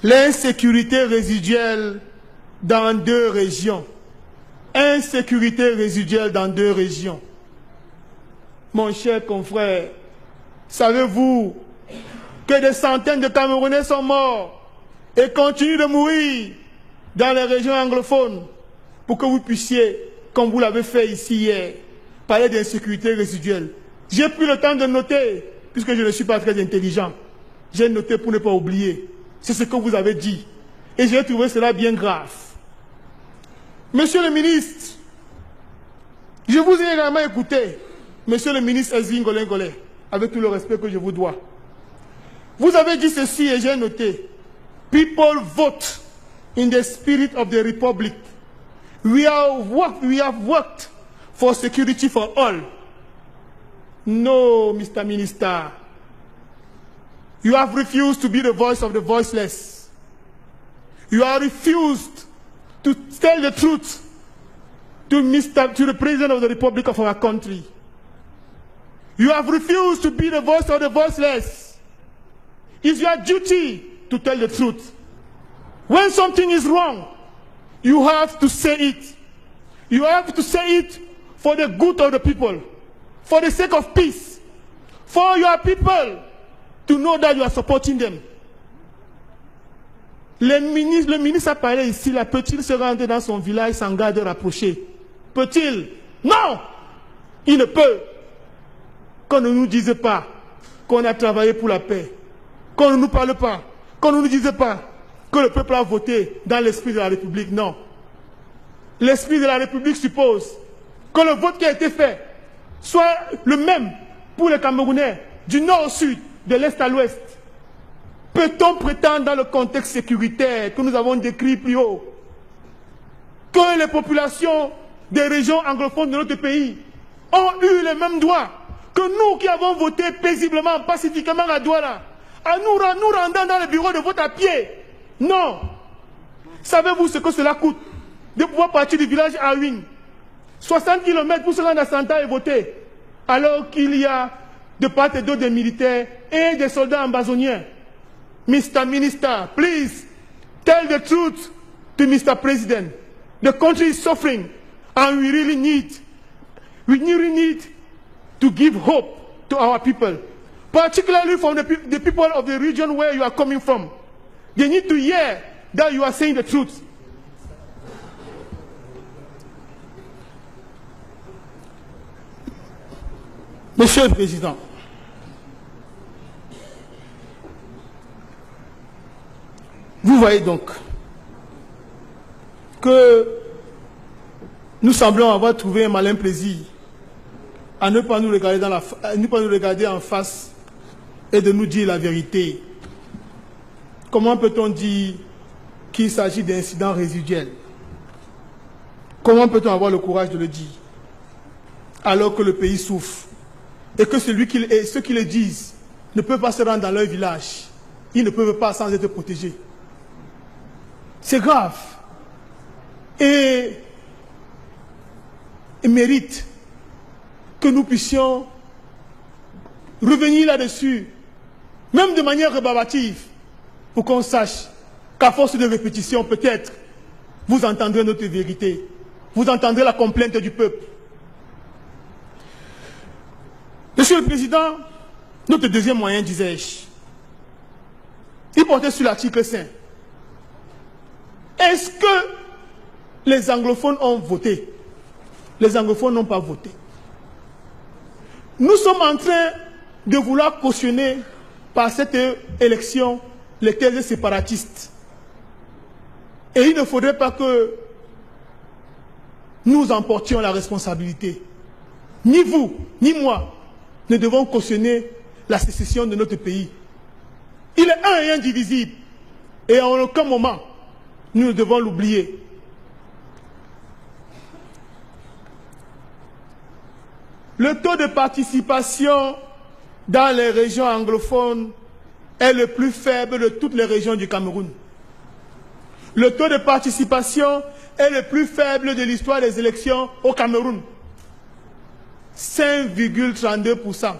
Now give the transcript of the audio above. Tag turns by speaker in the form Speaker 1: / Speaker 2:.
Speaker 1: L'insécurité résiduelle dans 2 régions. Insécurité résiduelle dans 2 régions. Mon cher confrère, savez-vous que des centaines de Camerounais sont morts et continuent de mourir dans les régions anglophones pour que vous puissiez, comme vous l'avez fait ici hier, parler d'insécurité résiduelle. J'ai pris le temps de noter, puisque je ne suis pas très intelligent. J'ai noté pour ne pas oublier. C'est ce que vous avez dit. Et j'ai trouvé cela bien grave. Monsieur le ministre, je vous ai également écouté, monsieur le ministre Ezine Ngolengole, avec tout le respect que je vous dois. Vous avez dit ceci et j'ai noté. People vote in the spirit of the republic. We have worked for security for all. No, Mr. Minister. You have refused to be the voice of the voiceless. You have refused to tell the truth to the President of the Republic of our country. You have refused to be the voice of the voiceless. It's your duty to tell the truth. When something is wrong, you have to say it. You have to say it for the good of the people, for the sake of peace, for your people to know that you are supporting them. Le ministre a parlé ici, là, peut-il se rendre dans son village sans garde rapprochée? Peut-il? Non! Il ne peut. Qu'on ne nous dise pas qu'on a travaillé pour la paix. Qu'on ne nous parle pas. Qu'on ne nous dise pas que le peuple a voté dans l'esprit de la République. Non. L'esprit de la République suppose que le vote qui a été fait soit le même pour les Camerounais, du nord au sud, de l'est à l'ouest. Peut-on prétendre dans le contexte sécuritaire que nous avons décrit plus haut que les populations des régions anglophones de notre pays ont eu les mêmes droits que nous qui avons voté paisiblement, pacifiquement à Douala, à nous rendant dans le bureau de vote à pied? Non. Savez-vous ce que cela coûte de pouvoir partir du village à Wing, 60 km pour se rendre à Santa et voter, alors qu'il y a de part et d'autre des militaires et des soldats ambazoniens? Mr. Minister, please tell the truth to Mr. President. The country is suffering and we really need to give hope to our people, particularly from the people of the region where you are coming from. They need to hear that you are saying the truth. Monsieur le Président, vous voyez donc que nous semblons avoir trouvé un malin plaisir à ne pas nous regarder en face et de nous dire la vérité. Comment peut-on dire qu'il s'agit d'incidents résiduels? Comment peut-on avoir le courage de le dire alors que le pays souffre et que ceux qui le disent ne peuvent pas se rendre dans leur village? Ils ne peuvent pas sans être protégés. C'est grave et mérite que nous puissions revenir là-dessus, même de manière rébarbative, pour qu'on sache qu'à force de répétition, peut-être, vous entendrez notre vérité, vous entendrez la complainte du peuple. Monsieur le Président, notre deuxième moyen, disais-je, il portait sur l'article 5. Est-ce que les anglophones ont voté? Les anglophones n'ont pas voté. Nous sommes en train de vouloir cautionner par cette élection les thèses séparatistes. Et il ne faudrait pas que nous en portions la responsabilité. Ni vous, ni moi ne devons cautionner la sécession de notre pays. Il est un et indivisible. Et en aucun moment, nous ne devons l'oublier. Le taux de participation dans les régions anglophones est le plus faible de toutes les régions du Cameroun. Le taux de participation est le plus faible de l'histoire des élections au Cameroun. 5,32%.